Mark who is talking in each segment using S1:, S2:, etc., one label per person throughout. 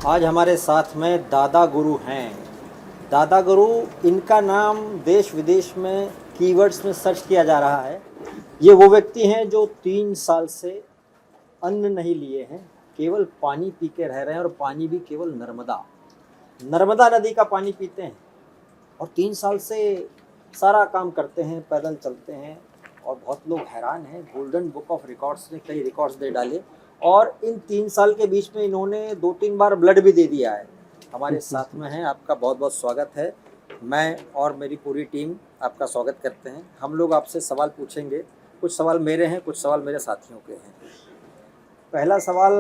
S1: आज हमारे साथ में दादा गुरु हैं। दादा गुरु, इनका नाम देश विदेश में कीवर्ड्स में सर्च किया जा रहा है। ये वो व्यक्ति हैं जो 3 साल से अन्न नहीं लिए हैं, केवल पानी पी के रह रहे हैं, और पानी भी केवल नर्मदा नदी का पानी पीते हैं। और 3 साल से सारा काम करते हैं, पैदल चलते हैं, और बहुत लोग हैरान हैं। गोल्डन बुक ऑफ रिकॉर्ड्स ने कई रिकॉर्ड्स दे डाले, और इन 3 साल के बीच में इन्होंने 2-3 बार ब्लड भी दे दिया है। हमारे साथ में हैं, आपका बहुत बहुत स्वागत है। मैं और मेरी पूरी टीम आपका स्वागत करते हैं। हम लोग आपसे सवाल पूछेंगे, कुछ सवाल मेरे हैं, कुछ सवाल मेरे साथियों के हैं। पहला सवाल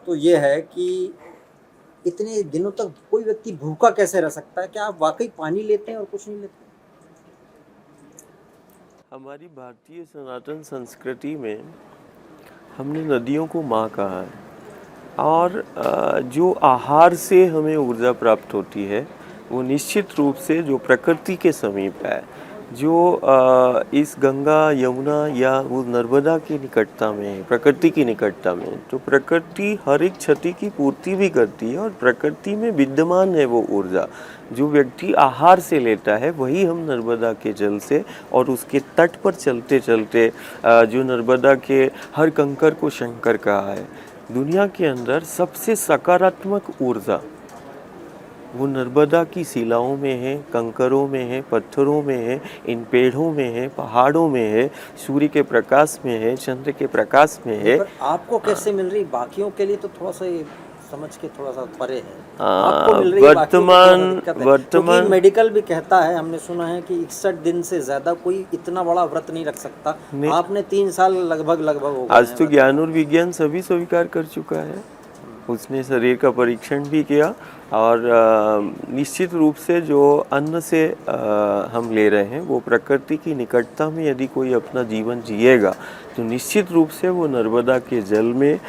S1: तो ये है कि इतने दिनों तक कोई व्यक्ति भूखा कैसे रह सकता है? क्या आप वाकई पानी लेते हैं और कुछ नहीं लेते?
S2: हमारी भारतीय सनातन संस्कृति में हमने नदियों को माँ कहा है, और जो आहार से हमें ऊर्जा प्राप्त होती है वो निश्चित रूप से जो प्रकृति के समीप है, जो इस गंगा यमुना या वो नर्मदा की निकटता में है, प्रकृति की निकटता में, तो प्रकृति हर एक क्षति की पूर्ति भी करती है, और प्रकृति में विद्यमान है वो ऊर्जा जो व्यक्ति आहार से लेता है, वही हम नर्मदा के जल से और उसके तट पर चलते चलते जो नर्मदा के हर कंकर को शंकर कहा है। दुनिया के अंदर सबसे सकारात्मक ऊर्जा वो नर्मदा की शिलाओं में है, कंकरों में है, पत्थरों में है, इन पेड़ों में है, पहाड़ों में है, सूर्य के प्रकाश में है, चंद्र के प्रकाश में है।
S1: पर आपको कैसे मिल रही? बाकियों के लिए तो थोड़ा सा ये समझ के थोड़ा सा परे है। आपको मिल रही है, वर्तमान मेडिकल भी कहता है, हमने सुना है कि 61 दिन से ज्यादा कोई इतना बड़ा व्रत नहीं रख सकता। आपने 3 साल लगभग हो गए।
S2: आज तो ज्ञान और विज्ञान सभी स्वीकार कर चुका है। उसने शरीर का परीक्षण भी किया, और निश्चित रूप से जो अन्न से हम ले रहे हैं वो प्रकृति की निकटता में यदि कोई अपना जीवन जिएगा तो निश्चित रूप से वो नर्मदा के जल में,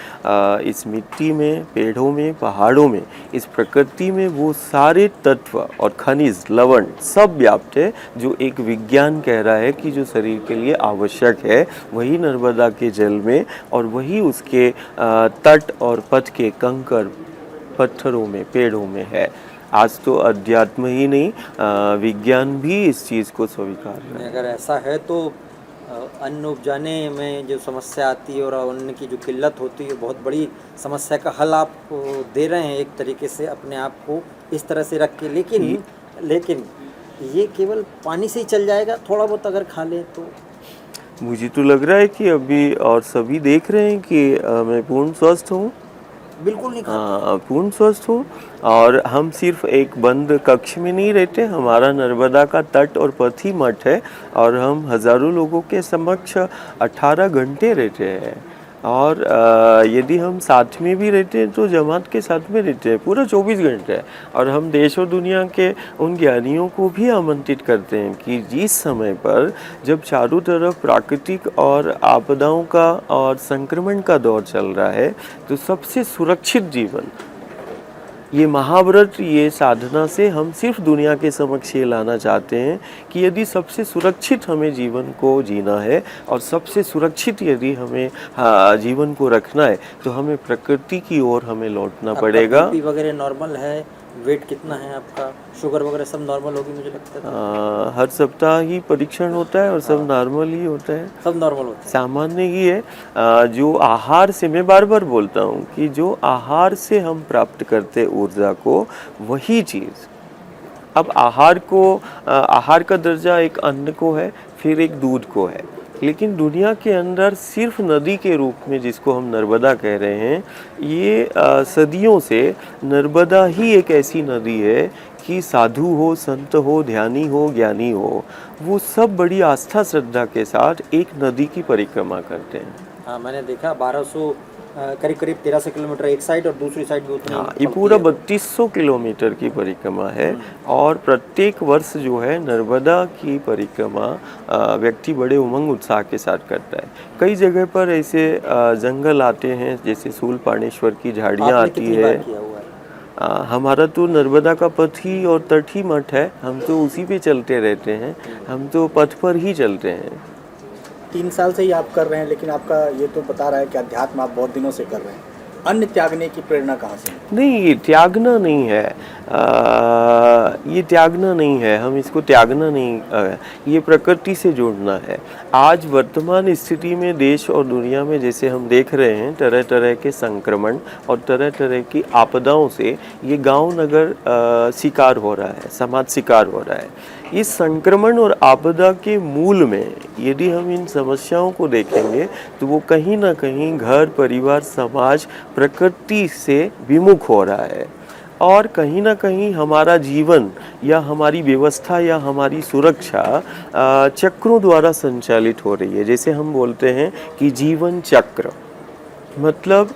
S2: इस मिट्टी में, पेड़ों में, पहाड़ों में, इस प्रकृति में वो सारे तत्व और खनिज, लवण सब व्याप्त है जो एक विज्ञान कह रहा है कि जो शरीर के लिए आवश्यक है, वही नर्मदा के जल में और वही उसके तट और पथ के कंकर, पत्थरों में, पेड़ों में है। आज तो अध्यात्म ही नहीं, विज्ञान भी इस चीज़ को स्वीकार है।
S1: अगर ऐसा है तो अन्न उपजाने में जो समस्या आती है और अन्न की जो किल्लत होती है, बहुत बड़ी समस्या का हल आप दे रहे हैं एक तरीके से, अपने आप को इस तरह से रख के। लेकिन ये केवल पानी से ही चल जाएगा? थोड़ा बहुत अगर खा लें तो?
S2: मुझे तो लग रहा है कि अभी और सभी देख रहे हैं कि मैं पूर्ण स्वस्थ हूँ।
S1: बिल्कुल नहीं खाता।
S2: पूर्ण स्वस्थ हूँ, और हम सिर्फ एक बंद कक्ष में नहीं रहते। हमारा नर्मदा का तट और पथ ही मठ है, और हम हजारों लोगों के समक्ष 18 घंटे रहते हैं। और यदि हम साथ में भी रहते हैं तो जमात के साथ में रहते हैं पूरा 24 घंटे। और हम देश और दुनिया के उन ज्ञानियों को भी आमंत्रित करते हैं कि जिस समय पर जब चारों तरफ प्राकृतिक और आपदाओं का और संक्रमण का दौर चल रहा है, तो सबसे सुरक्षित जीवन, ये महाव्रत, ये साधना से हम सिर्फ दुनिया के समक्ष ये लाना चाहते हैं कि यदि सबसे सुरक्षित हमें जीवन को जीना है और सबसे सुरक्षित यदि हमें जीवन को रखना है, तो हमें प्रकृति की ओर हमें लौटना पड़ेगा।
S1: बीपी वगैरह नॉर्मल है? वेट कितना है आपका? शुगर वगैरह सब नॉर्मल होगी मुझे लगता है।
S2: हर सप्ताह ही परीक्षण होता है और सब नॉर्मल ही होता है,
S1: सब नॉर्मल होता है,
S2: सामान्य ही है। जो आहार से, मैं बार बार बोलता हूँ कि जो आहार से हम प्राप्त करते ऊर्जा को, वही चीज़ अब आहार का दर्जा एक अन्न को है, फिर एक दूध को है। लेकिन दुनिया के अंदर सिर्फ नदी के रूप में, जिसको हम नर्मदा कह रहे हैं, ये सदियों से नर्मदा ही एक ऐसी नदी है कि साधु हो, संत हो, ध्यानी हो, ज्ञानी हो, वो सब बड़ी आस्था श्रद्धा के साथ एक नदी की परिक्रमा करते हैं।
S1: हाँ, मैंने देखा 1200 करीब 1300 किलोमीटर एक साइड और दूसरी साइड भी उतनी।
S2: हाँ, ये पूरा 3200 किलोमीटर की परिक्रमा है। और प्रत्येक वर्ष जो है नर्मदा की परिक्रमा व्यक्ति बड़े उमंग उत्साह के साथ करता है। कई जगह पर ऐसे जंगल आते हैं, जैसे शूलपाणेश्वर की झाड़ियाँ आती है। हमारा तो नर्मदा का पथ ही और तट ही मठ है, हम तो उसी पे चलते रहते हैं, हम तो पथ पर ही चलते हैं।
S3: 3 साल से ही आप कर रहे हैं, लेकिन आपका ये तो बता रहा है कि अध्यात्म आप बहुत दिनों से कर रहे हैं। अन्न त्यागने की प्रेरणा कहाँ से?
S2: नहीं, ये त्यागना नहीं है, ये त्यागना नहीं है, हम इसको त्यागना नहीं, ये प्रकृति से जोड़ना है। आज वर्तमान स्थिति में देश और दुनिया में जैसे हम देख रहे हैं तरह तरह के संक्रमण और तरह तरह की आपदाओं से ये गांव नगर शिकार हो रहा है, समाज शिकार हो रहा है। इस संक्रमण और आपदा के मूल में यदि हम इन समस्याओं को देखेंगे तो वो कहीं ना कहीं घर, परिवार, समाज, प्रकृति से विमुख हो रहा है और कहीं ना कहीं हमारा जीवन या हमारी व्यवस्था या हमारी सुरक्षा चक्रों द्वारा संचालित हो रही है। जैसे हम बोलते हैं कि जीवन चक्र, मतलब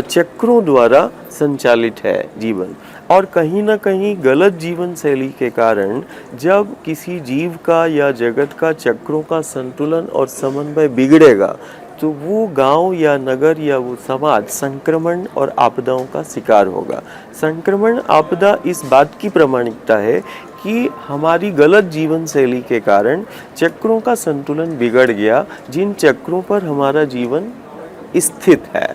S2: चक्रों द्वारा संचालित है जीवन, और कहीं ना कहीं गलत जीवन शैली के कारण जब किसी जीव का या जगत का चक्रों का संतुलन और समन्वय बिगड़ेगा तो वो गांव या नगर या वो समाज संक्रमण और आपदाओं का शिकार होगा। संक्रमण आपदा इस बात की प्रामाणिकता है कि हमारी गलत जीवन शैली के कारण चक्रों का संतुलन बिगड़ गया, जिन चक्रों पर हमारा जीवन स्थित है।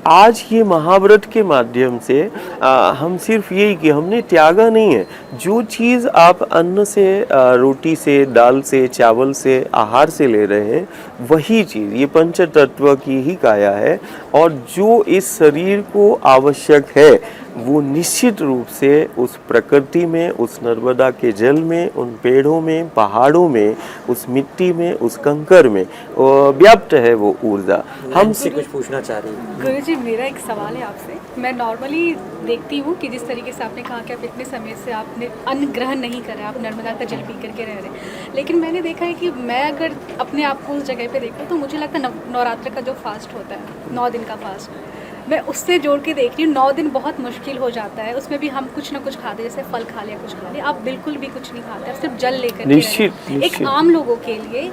S2: आज ये महाव्रत के माध्यम से हम सिर्फ यही कि हमने त्यागा नहीं है, जो चीज़ आप अन्न से, रोटी से, दाल से, चावल से, आहार से ले रहे हैं वही चीज़ ये पंच तत्व की ही काया है, और जो इस शरीर को आवश्यक है वो निश्चित रूप से उस प्रकृति में, उस नर्मदा के जल में, उन पेड़ों में, पहाड़ों में, उस मिट्टी में, उस कंकर में व्याप्त है वो ऊर्जा।
S1: हमसे कुछ पूछना चाह रही है
S4: गुरुजी, मेरा एक सवाल है आपसे। मैं नॉर्मली देखती हूँ कि जिस तरीके से आपने कहा कि आप इतने समय से आपने अन्न ग्रहण नहीं करा, आप नर्मदा का जल पी करके रह रहे हैं, लेकिन मैंने देखा है कि मैं अगर अपने आप को उस जगह पे देखूँ तो मुझे लगता है नवरात्र का जो फास्ट होता है, 9 दिन का फास्ट, मैं उससे जोड़ के देख रही हूँ। 9 दिन बहुत मुश्किल हो जाता है, उसमें भी हम कुछ ना कुछ खाते, जैसे फल खा लिया, कुछ खा लिया, आप बिल्कुल भी कुछ नहीं खाते, आप सिर्फ जल लेकर
S2: निश्चित
S4: एक आम लोगों के लिए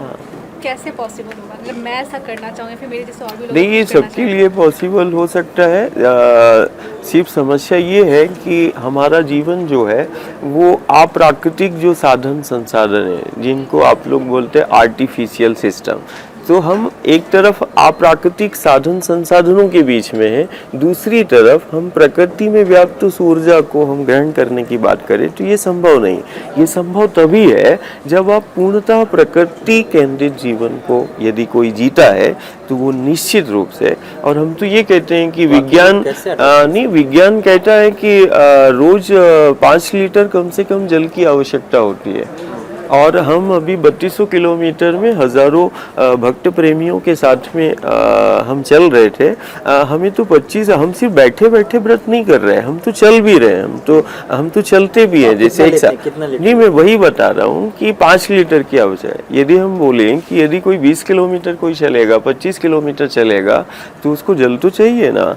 S4: कैसे पॉसिबल होगा? अगर मैं ऐसा करना चाहूँ या फिर मेरे जैसे और भी लोग
S2: नहीं, ये सबके लिए पॉसिबल हो सकता है। सिर्फ समस्या ये है कि हमारा जीवन जो है वो अप्राकृतिक जो साधन संसाधन है, जिनको आप लोग बोलते हैं आर्टिफिशियल सिस्टम, तो हम एक तरफ अप्राकृतिक साधन संसाधनों के बीच में हैं, दूसरी तरफ हम प्रकृति में व्याप्त उस ऊर्जा को हम ग्रहण करने की बात करें तो ये संभव नहीं। ये संभव तभी है जब आप पूर्णतः प्रकृति केंद्रित जीवन को यदि कोई जीता है तो वो निश्चित रूप से, और हम तो ये कहते हैं कि विज्ञान नहीं, विज्ञान कहता है कि रोज 5 लीटर कम से कम जल की आवश्यकता होती है, और हम अभी 3200 किलोमीटर में हज़ारों भक्त प्रेमियों के साथ में हम चल रहे थे। हमें तो 25, हम सिर्फ बैठे बैठे व्रत नहीं कर रहे हैं, हम तो चल भी रहे हैं, हम तो चलते भी हैं। जैसे एक साथ नहीं, मैं वही बता रहा हूँ कि 5 लीटर की आवश्यकता है। यदि हम बोलें कि यदि कोई 20 किलोमीटर कोई चलेगा, 25 किलोमीटर चलेगा तो उसको जल तो चाहिए ना,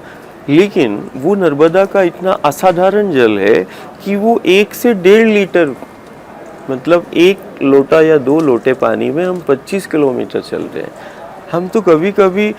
S2: लेकिन वो नर्मदा का इतना असाधारण जल है कि वो 1 से 1.5 लीटर, मतलब 1 लोटा या 2 लोटे पानी में हम 25 किलोमीटर चल रहे हैं। हम तो कभी कभी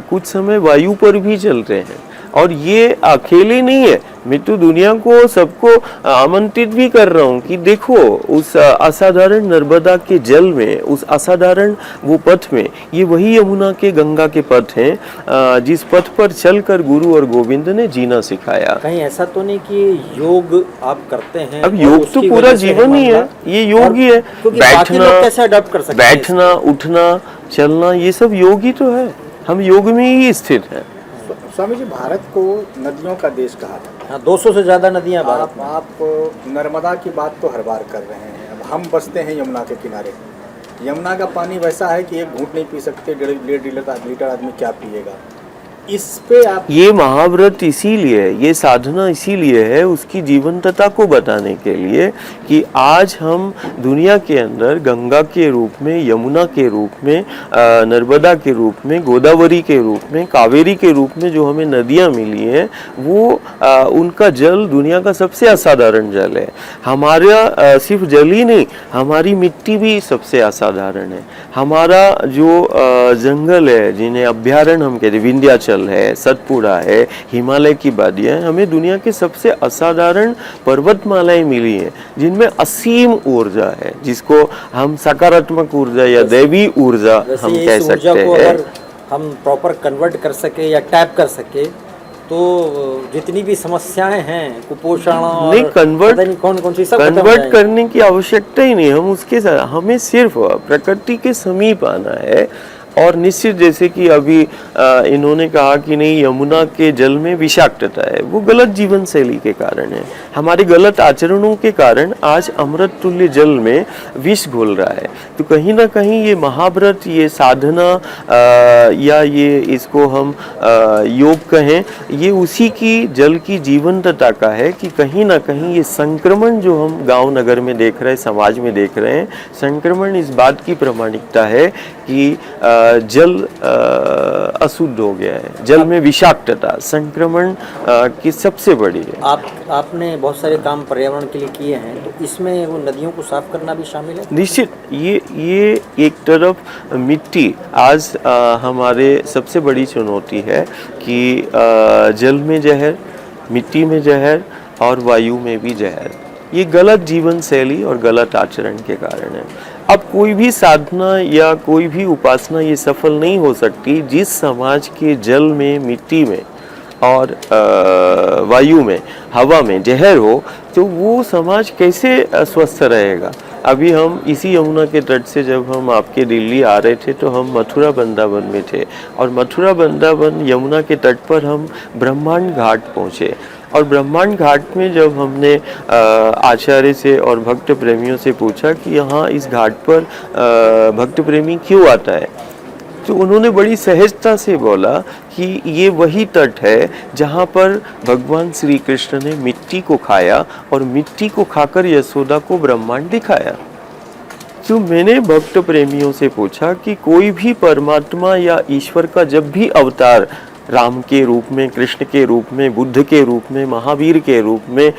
S2: कुछ समय वायु पर भी चल रहे हैं, और ये अकेले नहीं है। मैं तो दुनिया को, सबको आमंत्रित भी कर रहा हूँ कि देखो उस असाधारण नर्मदा के जल में, उस असाधारण वो पथ में, ये वही यमुना के, गंगा के पथ हैं जिस पथ पर चलकर गुरु और गोविंद ने जीना सिखाया।
S1: कहीं ऐसा तो नहीं कि योग आप करते हैं?
S2: अब योग तो पूरा जीवन ही है, ये योग ही है।
S1: बैठना कैसे अडॉप्ट कर सकते हैं?
S2: बैठना, उठना, चलना, ये सब योग ही तो है, हम योग में ही स्थित हैं।
S3: स्वामी जी, भारत को नदियों का देश कहा था।
S1: हाँ, 200 से ज़्यादा नदियाँ भारत में।
S3: आप नर्मदा की बात तो हर बार कर रहे हैं। अब हम बसते हैं यमुना के किनारे। यमुना का पानी वैसा है कि एक घूंट नहीं पी सकते, 1.5 लीटर आदमी क्या पिएगा? इस पे आप,
S2: ये महाव्रत इसीलिए, ये साधना इसीलिए है उसकी जीवंतता को बताने के लिए कि आज हम दुनिया के अंदर गंगा के रूप में, यमुना के रूप में, नर्मदा के रूप में, गोदावरी के रूप में, कावेरी के रूप में जो हमें नदियाँ मिली हैं, वो उनका जल दुनिया का सबसे असाधारण जल है। हमारा सिर्फ जल ही नहीं, हमारी मिट्टी भी सबसे असाधारण है। हमारा जो जंगल है, जिन्हें अभ्यारण्य हम कहते हैं, विंध्याचल है, सतपुड़ा है, हिमालय की वादियां हैं, हमें दुनिया के सबसे असाधारण पर्वतमालाएं मिली हैं जिनमें असीम ऊर्जा है, जिसको हम सकारात्मक ऊर्जा या दैवी ऊर्जा हम कह सकते हैं।
S1: हम प्रॉपर कन्वर्ट कर सके या टैप कर सके, तो जितनी भी समस्याएं हैं, कुपोषण और
S2: नहीं,
S1: पता नहीं कौन कौन सी सब खत्म हो
S2: कन्वर्ट
S1: जाएंगी।
S2: करने की आवश्यकता ही नहीं, हम उसके साथ हमें सिर्फ प्रकृति के समीप आना है। और निश्चित जैसे कि अभी इन्होंने कहा कि नहीं यमुना के जल में विषाक्तता है, वो गलत जीवन शैली के कारण है, हमारे गलत आचरणों के कारण आज अमृत तुल्य जल में विष घोल रहा है। तो कहीं ना कहीं ये महाव्रत, ये साधना या ये इसको हम योग कहें, ये उसी की जल की जीवंतता का है कि कहीं ना कहीं ये संक्रमण जो हम गांव नगर में देख रहे हैं, समाज में देख रहे हैं, संक्रमण इस बात की प्रामाणिकता है कि जल अशुद्ध हो गया है, जल में विषाक्तता संक्रमण की सबसे बड़ी है।
S1: आपने बहुत सारे काम पर्यावरण के लिए किए हैं, तो इसमें वो नदियों को साफ करना भी शामिल है?
S2: निश्चित, ये एक तरफ मिट्टी आज हमारे सबसे बड़ी चुनौती है कि जल में जहर, मिट्टी में जहर और वायु में भी जहर, ये गलत जीवन शैली और गलत आचरण के कारण है। अब कोई भी साधना या कोई भी उपासना ये सफल नहीं हो सकती जिस समाज के जल में, मिट्टी में और वायु में, हवा में जहर हो, तो वो समाज कैसे स्वस्थ रहेगा। अभी हम इसी यमुना के तट से जब हम आपके दिल्ली आ रहे थे तो हम मथुरा वृंदावन में थे, और मथुरा वृंदावन यमुना के तट पर हम ब्रह्मांड घाट पहुँचे। और ब्रह्मांड घाट में जब हमने आचार्य से और भक्त प्रेमियों से पूछा कि यहाँ इस घाट पर भक्त प्रेमी क्यों आता है, तो उन्होंने बड़ी सहजता से बोला कि ये वही तट है जहाँ पर भगवान श्री कृष्ण ने मिट्टी को खाया और मिट्टी को खाकर यशोदा को ब्रह्मांड दिखाया। तो मैंने भक्त प्रेमियों से पूछा कि कोई भी परमात्मा या ईश्वर का जब भी अवतार राम के रूप में, कृष्ण के रूप में, बुद्ध के रूप में, महावीर के रूप में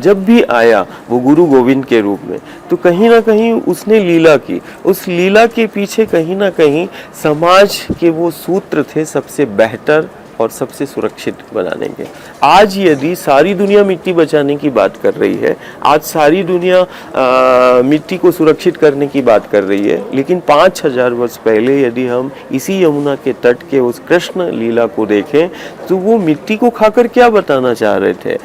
S2: जब भी आया, वो गुरु गोविंद के रूप में, तो कहीं ना कहीं उसने लीला की। उस लीला के पीछे कहीं ना कहीं समाज के वो सूत्र थे सबसे बेहतर और सबसे सुरक्षित बनाने के। आज यदि सारी दुनिया मिट्टी बचाने की बात कर रही है, आज सारी दुनिया मिट्टी को सुरक्षित करने की बात कर रही है, लेकिन 5000 वर्ष पहले यदि हम इसी यमुना के तट के उस कृष्ण लीला को देखें, तो वो मिट्टी को खाकर क्या बताना चाह रहे थे।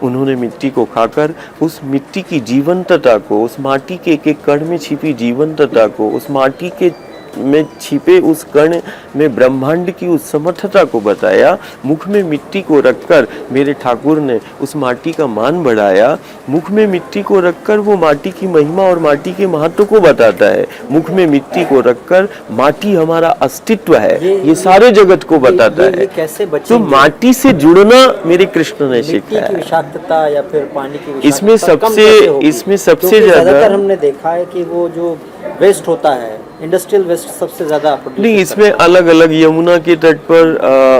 S2: उन्होंने मिट्टी को खाकर उस मिट्टी की जीवंतता को, उस माटी के एक एक कण में छिपी जीवंतता को, उस माटी के में छिपे उस कण में ब्रह्मांड की उस समर्थता को बताया। मुख में मिट्टी को रखकर मेरे ठाकुर ने उस माटी का मान बढ़ाया। मुख में मिट्टी को रखकर वो माटी की महिमा और माटी के महत्व को बताता है। मुख में मिट्टी को रखकर माटी हमारा अस्तित्व है, ये सारे जगत को बताता है।
S1: कैसे
S2: तो माटी से जुड़ना मेरे कृष्ण ने सिखाया है।
S1: विषाक्तता या फिर पानी की विषाक्तता
S2: इसमें सबसे ज्यादा
S1: हमने देखा है कि वो जो वेस्ट होता है, इंडस्ट्रियल वेस्ट सबसे ज्यादा
S2: नहीं, इसमें अलग अलग यमुना के तट पर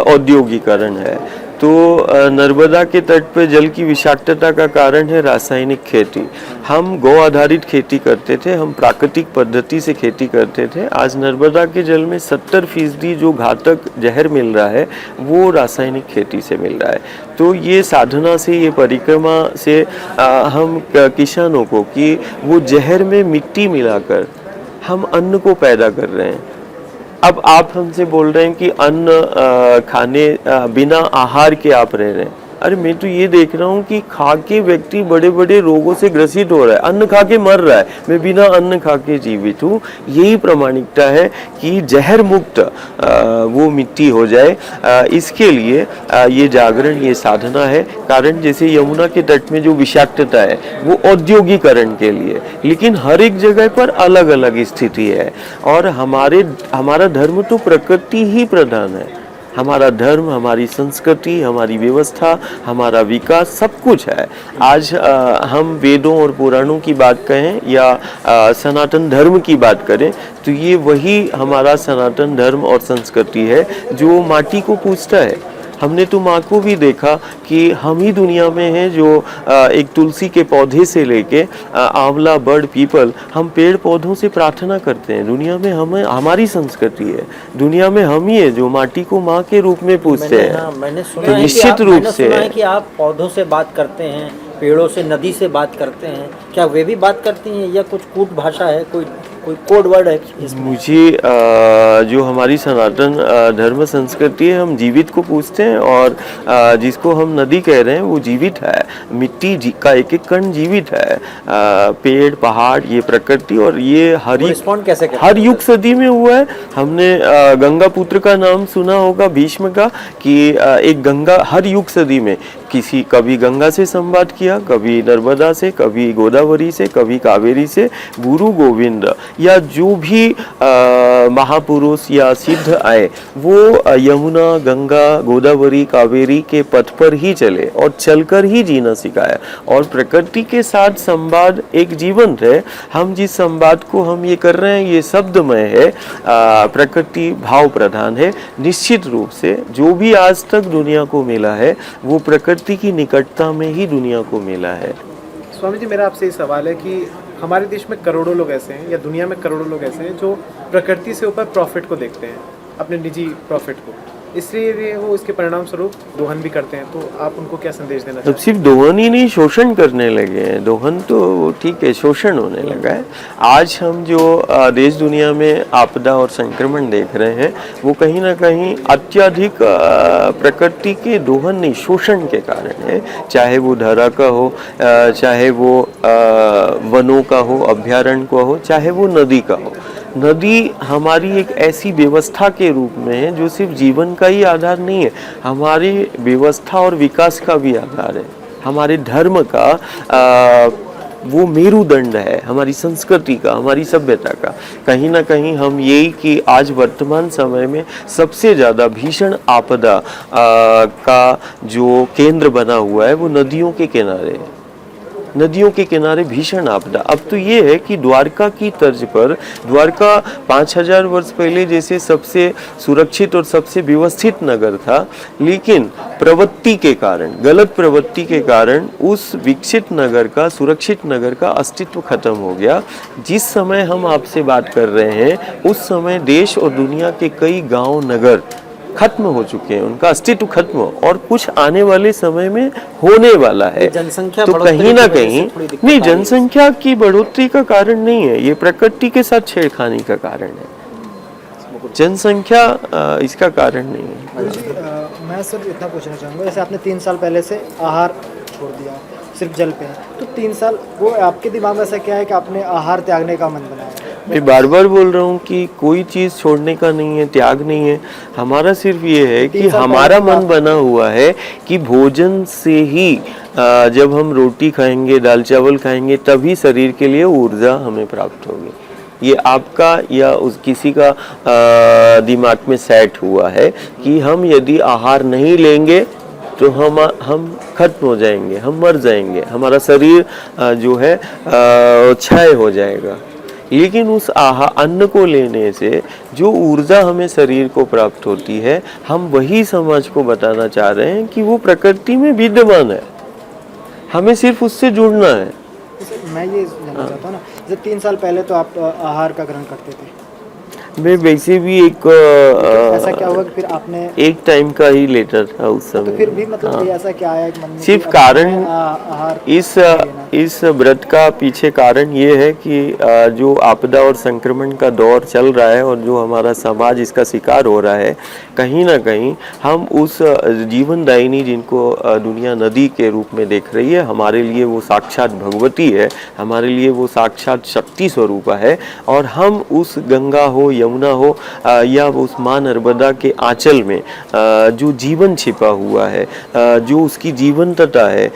S2: औद्योगिकरण है, तो नर्मदा के तट पर जल की विषाक्तता का कारण है रासायनिक खेती। हम गौ आधारित खेती करते थे, हम प्राकृतिक पद्धति से खेती करते थे। आज नर्मदा के जल में 70% जो घातक जहर मिल रहा है वो रासायनिक खेती से मिल रहा है। तो ये साधना से, ये परिक्रमा से हम किसानों को कि वो जहर में मिट्टी मिलाकर हम अन्न को पैदा कर रहे हैं। अब आप हमसे बोल रहे हैं कि अन्न खाने बिना आहार के आप रह रहे हैं। अरे मैं तो ये देख रहा हूँ कि खा के व्यक्ति बड़े बड़े रोगों से ग्रसित हो रहा है, अन्न खा के मर रहा है, मैं बिना अन्न खा के जीवित हूँ। यही प्रामाणिकता है कि जहर मुक्त वो मिट्टी हो जाए। इसके लिए ये जागरण, ये साधना है। कारण जैसे यमुना के तट में जो विषाक्तता है वो औद्योगिकरण के लिए, लेकिन हर एक जगह पर अलग अलग स्थिति है। और हमारा धर्म तो प्रकृति ही प्रधान है। हमारा धर्म, हमारी संस्कृति, हमारी व्यवस्था, हमारा विकास सब कुछ है। आज हम वेदों और पुराणों की बात कहें या सनातन धर्म की बात करें, तो ये वही हमारा सनातन धर्म और संस्कृति है जो माटी को पूजता है। हमने तो माँ को भी देखा कि हम ही दुनिया में हैं जो एक तुलसी के पौधे से लेके आंवला, बड़, पीपल, हम पेड़ पौधों से प्रार्थना करते हैं। दुनिया में हमारी संस्कृति है, दुनिया में हम ही है जो माटी को माँ के रूप में पूजते हैं।
S1: मैंने सुना
S2: तो
S1: है
S2: निश्चित रूप से
S1: कि आप पौधों से बात करते हैं, पेड़ों से, नदी से बात करते हैं। क्या वे भी बात करती हैं या कुछ कूट भाषा है, कोई कोई कोड वर्ड है इसमें?
S2: मुझे जो हमारी सनातन धर्म संस्कृति है, हम जीवित को पूछते हैं और जिसको हम नदी कह रहे हैं वो जीवित है। मिट्टी का एक एक कण जीवित है। पेड़ पहाड़ ये प्रकृति और ये
S1: रिस्पॉन्ड कैसे करते
S2: हर
S1: हैं?
S2: युग सदी में हुआ है। हमने गंगा पुत्र का नाम सुना होगा, भीष्म का, कि एक गंगा हर युग सदी में कभी गंगा से संवाद किया, कभी नर्मदा से, कभी गोदावरी से, कभी कावेरी से। गुरु गोविंद या जो भी महापुरुष या सिद्ध आए वो यमुना गंगा गोदावरी कावेरी के पथ पर ही चले और चलकर ही जीना सिखाया। और प्रकृति के साथ संवाद एक जीवंत है। हम जिस संवाद को हम ये कर रहे हैं ये शब्दमय है, प्रकृति भाव प्रधान है। निश्चित रूप से जो भी आज तक दुनिया को मिला है वो प्रकृति की निकटता में ही दुनिया को मिला है।
S5: स्वामी जी, मेरा आपसे ये सवाल है कि हमारे देश में करोड़ों लोग ऐसे हैं या दुनिया में करोड़ों लोग ऐसे हैं जो प्रकृति से ऊपर प्रॉफिट को देखते हैं, अपने निजी प्रॉफिट को, इसलिए वो इसके परिणाम स्वरूप दोहन भी करते हैं। तो आप उनको क्या संदेश देना
S2: अब सिर्फ दोहन ही नहीं, शोषण करने लगे हैं। दोहन तो ठीक है, शोषण होने लगा है। आज हम जो देश दुनिया में आपदा और संक्रमण देख रहे हैं वो कहीं ना कहीं अत्यधिक प्रकृति के दोहन नहीं, शोषण के कारण है। चाहे वो धरा का हो, चाहे वो वनों का हो, अभ्यारण्य का हो, चाहे वो नदी का हो। नदी हमारी एक ऐसी व्यवस्था के रूप में है जो सिर्फ जीवन का ही आधार नहीं है, हमारी व्यवस्था और विकास का भी आधार है। हमारे धर्म का वो मेरुदंड है, हमारी संस्कृति का, हमारी सभ्यता का। कहीं ना कहीं हम यही कि आज वर्तमान समय में सबसे ज़्यादा भीषण आपदा का जो केंद्र बना हुआ है वो नदियों के किनारे है। नदियों के किनारे भीषण आपदा। अब तो ये है कि द्वारका की तर्ज पर, द्वारका 5000 वर्ष पहले जैसे सबसे सुरक्षित और सबसे व्यवस्थित नगर था, लेकिन प्रवृत्ति के कारण, गलत प्रवृत्ति के कारण उस विकसित नगर का, सुरक्षित नगर का अस्तित्व खत्म हो गया। जिस समय हम आपसे बात कर रहे हैं उस समय देश और दुनिया के कई गांव नगर खत्म हो चुके हैं, उनका अस्तित्व खत्म और कुछ आने वाले समय में होने वाला है।
S1: जनसंख्या
S2: तो कहीं ना कहीं नहीं, जनसंख्या की बढ़ोतरी का कारण नहीं है, ये प्रकृति के साथ छेड़खानी का कारण है। जनसंख्या इसका कारण नहीं है।
S6: मैं सिर्फ इतना पूछना चाहूँगा, जैसे आपने 3 साल पहले से आहार छोड़ दिया, सिर्फ जल पे है, तो 3 साल वो आपके दिमाग में ऐसा क्या है कि आपने आहार त्यागने का मन बनाया?
S2: मैं बार बार बोल रहा हूँ कि कोई चीज़ छोड़ने का नहीं है, त्याग नहीं है। हमारा सिर्फ ये है कि हमारा मन बना हुआ है कि भोजन से ही जब हम रोटी खाएंगे, दाल चावल खाएंगे, तभी शरीर के लिए ऊर्जा हमें प्राप्त होगी। ये आपका या उस किसी का दिमाग में सेट हुआ है कि हम यदि आहार नहीं लेंगे तो हम खत्म हो जाएंगे, हम मर जाएंगे, हमारा शरीर जो है क्षय हो जाएगा। लेकिन उस अन्न को लेने से जो ऊर्जा हमें शरीर को प्राप्त होती है, हम वही समाज को बताना चाह रहे हैं कि वो प्रकृति में विद्यमान है, हमें सिर्फ उससे जुड़ना है।
S6: मैं ये जानना चाहता हूँ ना, जैसे 3 साल पहले तो आप आहार का ग्रहण करते थे,
S2: मैं वैसे भी एक
S6: ऐसा क्या हुआ कि फिर आपने
S2: एक टाइम का ही लेटर था उस समय।
S6: तो फिर भी मतलब ये ऐसा क्या आया कि मन में
S2: सिर्फ
S6: कि
S2: कारण
S6: आहार
S2: इस व्रत का पीछे कारण ये है कि जो आपदा और संक्रमण का दौर चल रहा है और जो हमारा समाज इसका शिकार हो रहा है, कहीं ना कहीं हम उस जीवनदायिनी जिनको दुनिया नदी के रूप में देख रही है, हमारे लिए वो साक्षात भगवती है, हमारे लिए वो साक्षात शक्ति स्वरूप है। और हम उस गंगा हो, यमुना हो या उस माँ नर्मदा के आंचल में जो जीवन छिपा हुआ है, जो उसकी जीवंतता है,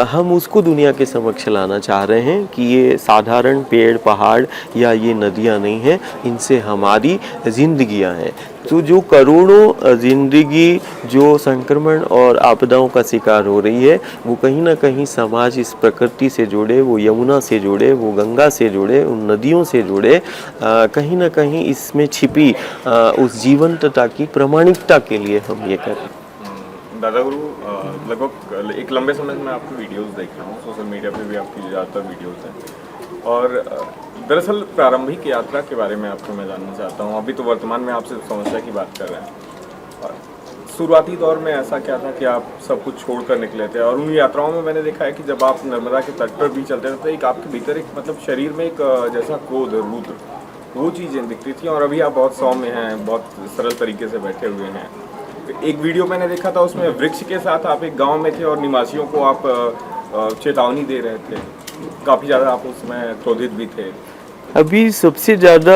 S2: हम उसको दुनिया के समक्ष लाना चाह रहे हैं कि ये साधारण पेड़ पहाड़ या ये नदियाँ नहीं हैं, इनसे हमारी जिंदगियाँ हैं। तो जो करोड़ों जिंदगी जो संक्रमण और आपदाओं का शिकार हो रही है, वो कहीं ना कहीं समाज इस प्रकृति से जुड़े, वो यमुना से जुड़े, वो गंगा से जुड़े, उन नदियों से जुड़े, कहीं ना कहीं इसमें छिपी उस जीवंतता की प्रमाणिकता के लिए हम ये कर रहे हैं।
S7: दादा गुरु, लगभग एक लंबे समय से मैं आपकी वीडियोस देख रहा हूँ, सोशल मीडिया पे भी आपकी ज़्यादातर वीडियोस हैं, और दरअसल प्रारंभिक यात्रा के बारे में आपको मैं जानना चाहता हूँ। अभी तो वर्तमान में आपसे समस्या की बात कर रहे हैं, शुरुआती दौर में ऐसा क्या था कि आप सब कुछ छोड़ कर निकले थे, और उन यात्राओं में मैंने देखा है कि जब आप नर्मदा के तट पर भी चलते थे तो एक आपके भीतर एक मतलब शरीर में एक जैसा क्रोध, रुद्र वो चीज़ें दिखती थी, और अभी आप बहुत सौम्य हैं, बहुत सरल तरीके से बैठे हुए हैं। एक वीडियो मैंने देखा था, उसमें वृक्ष के साथ आप एक गांव में थे और निवासियों को आप चेतावनी दे रहे थे। काफ़ी ज़्यादा आप उसमें क्रोधित भी थे।
S2: अभी सबसे ज़्यादा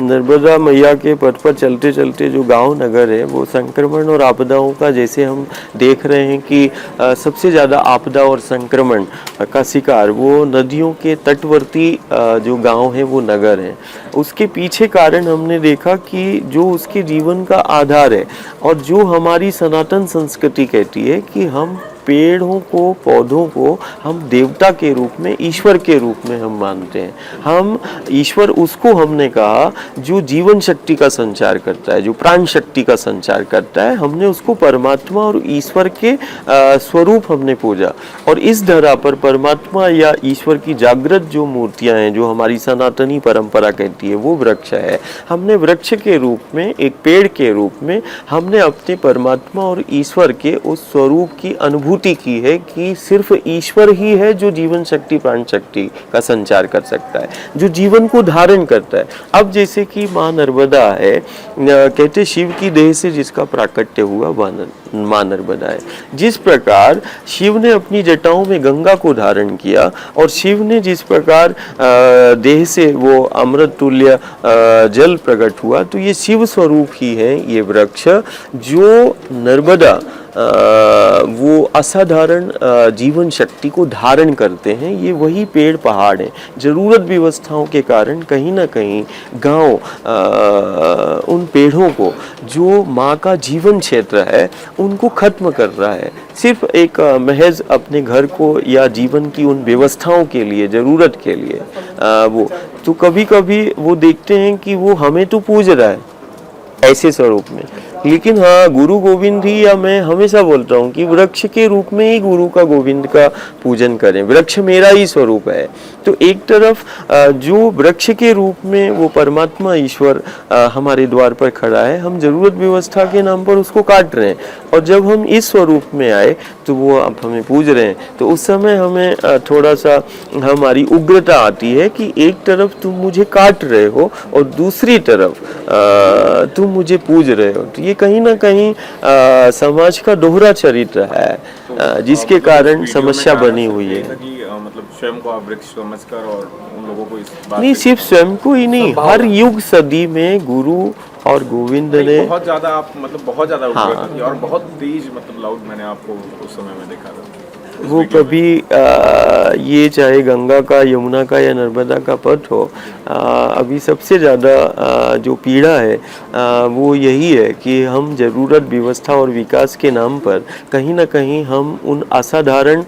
S2: नर्मदा मैया के पथ पर चलते चलते जो गांव नगर है वो संक्रमण और आपदाओं का, जैसे हम देख रहे हैं कि सबसे ज़्यादा आपदा और संक्रमण का शिकार वो नदियों के तटवर्ती जो गांव है वो नगर है। उसके पीछे कारण हमने देखा कि जो उसके जीवन का आधार है और जो हमारी सनातन संस्कृति कहती है कि हम पेड़ों को, पौधों को हम देवता के रूप में, ईश्वर के रूप में हम मानते हैं। हम ईश्वर उसको हमने कहा जो जीवन शक्ति का संचार करता है, जो प्राण शक्ति का संचार करता है। हमने उसको परमात्मा और ईश्वर के स्वरूप हमने पूजा। और इस धरा पर परमात्मा या ईश्वर की जागृत जो मूर्तियां हैं, जो हमारी सनातनी परंपरा कहती है, वो वृक्ष है। हमने वृक्ष के रूप में, एक पेड़ के रूप में हमने अपने परमात्मा और ईश्वर के उस स्वरूप की अनुभूति की है कि सिर्फ ईश्वर ही है जो जीवन शक्ति, प्राण शक्ति का संचार कर सकता है, जो जीवन को धारण करता है। अब जैसे कि माँ नर्मदा है, कहते शिव की देह से जिसका प्राकट्य हुआ माँ नर्मदा है। जिस प्रकार शिव ने अपनी जटाओं में गंगा को धारण किया और शिव ने जिस प्रकार देह से वो अमृत तुल्य जल प्रकट हुआ, तो ये शिव स्वरूप ही है ये वृक्ष, जो नर्मदा वो असाधारण जीवन शक्ति को धारण करते हैं। ये वही पेड़ पहाड़ हैं। ज़रूरत व्यवस्थाओं के कारण कहीं ना कहीं गांव उन पेड़ों को, जो माँ का जीवन क्षेत्र है, उनको खत्म कर रहा है, सिर्फ एक महज अपने घर को या जीवन की उन व्यवस्थाओं के लिए, ज़रूरत के लिए। वो तो कभी कभी वो देखते हैं कि वो हमें तो पूज रहा है ऐसे स्वरूप में, लेकिन हाँ, गुरु गोविंद ही, या मैं हमेशा बोलता हूँ कि वृक्ष के रूप में ही गुरु का, गोविंद का पूजन करें। वृक्ष मेरा ही स्वरूप है। तो एक तरफ जो वृक्ष के रूप में वो परमात्मा ईश्वर हमारे द्वार पर खड़ा है, हम जरूरत व्यवस्था के नाम पर उसको काट रहे हैं, और जब हम इस स्वरूप में आए तो वो अब हमें पूज रहे हैं। तो उस समय हमें थोड़ा सा हमारी उग्रता आती है कि एक तरफ तुम मुझे काट रहे हो और दूसरी तरफ तुम मुझे पूज रहे हो। तो ये कहीं ना कहीं समाज का दोहरा चरित्र है, जिसके कारण समस्या बनी हुई है।
S7: मतलब स्वयं को आप वृक्ष समझकर और उन लोगों को इस बात
S2: नहीं, सिर्फ स्वयं को ही नहीं, हर युग सदी में गुरु और गोविंद ने
S7: बहुत ज्यादा, आप मतलब बहुत ज्यादा
S2: हाँ,
S7: थी और बहुत तेज, मतलब लाउड मैंने आपको उस समय में देखा था।
S2: वो कभी ये चाहे गंगा का, यमुना का या नर्मदा का पथ हो, अभी सबसे ज़्यादा जो पीड़ा है वो यही है कि हम ज़रूरत व्यवस्था और विकास के नाम पर कहीं ना कहीं हम उन असाधारण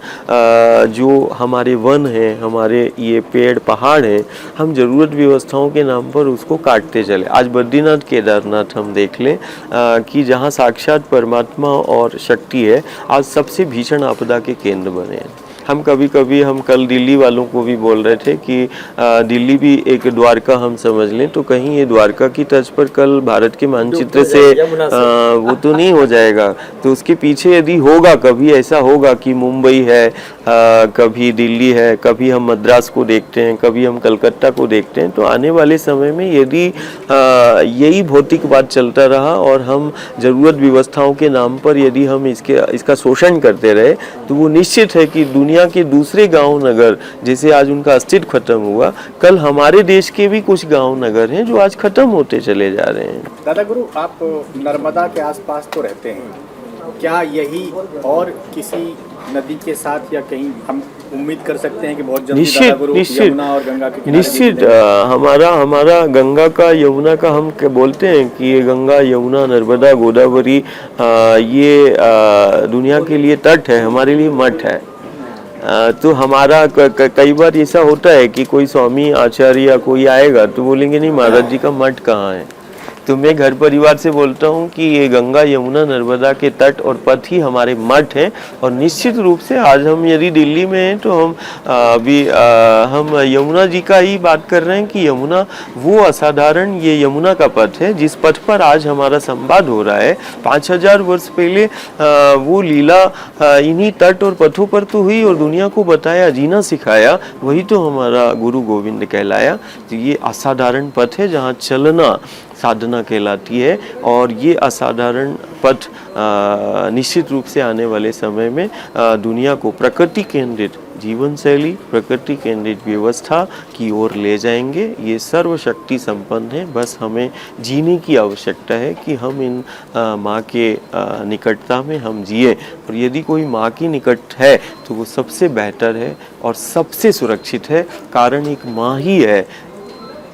S2: जो हमारे वन हैं, हमारे ये पेड़ पहाड़ हैं, हम ज़रूरत व्यवस्थाओं के नाम पर उसको काटते चले। आज बद्रीनाथ केदारनाथ हम देख लें कि जहाँ साक्षात परमात्मा और शक्ति है, आज सबसे भीषण आपदा के केंद्र बने हैं। हम कभी कभी, हम कल दिल्ली वालों को भी बोल रहे थे कि दिल्ली भी एक द्वारका हम समझ लें, तो कहीं ये द्वारका की तर्ज पर कल भारत के मानचित्र से वो तो नहीं हो जाएगा। तो उसके पीछे यदि होगा, कभी ऐसा होगा कि मुंबई है, कभी दिल्ली है, कभी हम मद्रास को देखते हैं, कभी हम कलकत्ता को देखते हैं, तो आने वाले समय में यदि यही भौतिकवाद चलता रहा और हम ज़रूरत व्यवस्थाओं के नाम पर यदि हम इसका शोषण करते रहे, तो वो निश्चित है कि दुनिया के दूसरे गांव नगर, जैसे आज उनका अस्तित्व खत्म हुआ, कल हमारे देश के भी कुछ गांव नगर हैं जो आज खत्म होते चले जा रहे हैं।
S3: दादा गुरु, आप नर्मदा के आसपास तो रहते हैं, क्या यही और किसी नदी के साथ या कहीं हम उम्मीद कर सकते हैं कि बहुत जल्दी दादा गुरु यमुना और गंगा के किनारे
S2: निश्चित हमारा गंगा का, यमुना का, हम बोलते हैं कि ये गंगा, यमुना, नर्मदा, गोदावरी, ये दुनिया के लिए तट है, हमारे लिए मठ है। तो हमारा कई बार ऐसा होता है कि कोई स्वामी आचार्य या कोई आएगा तो बोलेंगे नहीं, महाराज जी का मठ कहाँ है। तो मैं घर परिवार से बोलता हूँ कि ये गंगा यमुना नर्मदा के तट और पथ ही हमारे मठ हैं। और निश्चित रूप से आज हम यदि दिल्ली में हैं तो हम यमुना जी का ही बात कर रहे हैं कि यमुना वो असाधारण, ये यमुना का पथ है जिस पथ पर आज हमारा संवाद हो रहा है। 5000 वर्ष पहले वो लीला इन्हीं तट और पथों पर तो हुई और दुनिया को बताया, जीना सिखाया, वही तो हमारा गुरु गोविंद कहलाया। तो ये असाधारण पथ है जहाँ चलना साधना कहलाती है। और ये असाधारण पथ निश्चित रूप से आने वाले समय में दुनिया को प्रकृति केंद्रित जीवन शैली, प्रकृति केंद्रित व्यवस्था की ओर ले जाएंगे। ये सर्वशक्ति संपन्न है, बस हमें जीने की आवश्यकता है कि हम इन माँ के निकटता में हम जिए। और यदि कोई माँ की निकट है तो वो सबसे बेहतर है और सबसे सुरक्षित है। कारण एक माँ ही है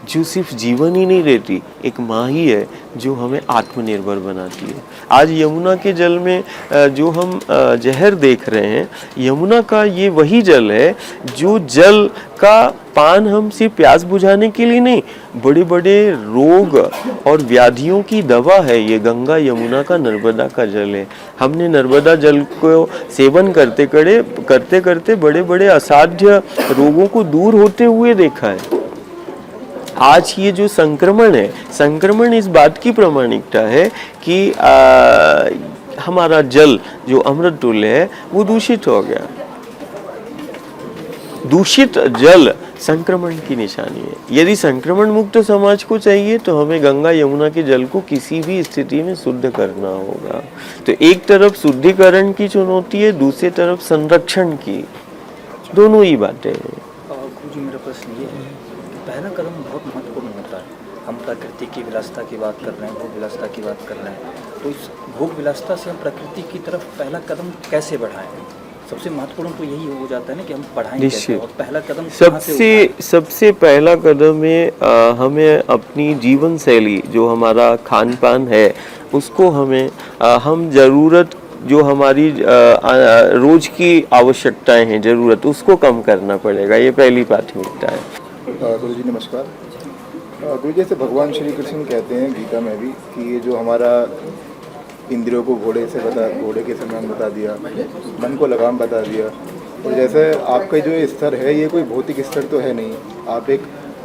S2: जो सिर्फ जीवन ही नहीं देती, एक माँ ही है जो हमें आत्मनिर्भर बनाती है। आज यमुना के जल में जो हम जहर देख रहे हैं, यमुना का ये वही जल है जो जल का पान हम सिर्फ प्यास बुझाने के लिए नहीं, बड़े बड़े रोग और व्याधियों की दवा है। ये गंगा यमुना का नर्मदा का जल है। हमने नर्मदा जल को सेवन करते करते बड़े बड़े असाध्य रोगों को दूर होते हुए देखा है। आज ये जो संक्रमण है, संक्रमण इस बात की प्रामाणिकता है कि हमारा जल जो अमृत तुल्य है वो दूषित हो गया। दूषित जल संक्रमण की निशानी है। यदि संक्रमण मुक्त समाज को चाहिए तो हमें गंगा यमुना के जल को किसी भी स्थिति में शुद्ध करना होगा। तो एक तरफ शुद्धिकरण की चुनौती है, दूसरी तरफ संरक्षण की, दोनों ही बातें हैं।
S8: गुरुजी, मेरा प्रश्न ये है कि पहला कदम बहुत महत्वपूर्ण होता है। हम प्रकृति की विलासिता की बात कर रहे हैं, भोग विलासिता की बात कर रहे हैं, तो इस भोग विलासिता से हम प्रकृति की तरफ पहला कदम कैसे बढ़ाएं? सबसे महत्वपूर्ण तो यही हो जाता है ना कि हम बढ़ाएं कैसे, और पहला कदम
S2: सबसे पहला कदम है हमें अपनी जीवन शैली जो हमारा खान पान है उसको हमें हम ज़रूरत जो हमारी रोज की आवश्यकताएं हैं, ज़रूरत, उसको कम करना पड़ेगा। ये पहली प्राथमिकता है।
S9: गुरु जी नमस्कार। गुरु जैसे भगवान श्री कृष्ण कहते हैं गीता में भी कि ये जो हमारा इंद्रियों को घोड़े के समान बता दिया, मन को लगाम बता दिया, और जैसे आपका जो स्तर है ये कोई भौतिक स्तर तो है नहीं, आप एक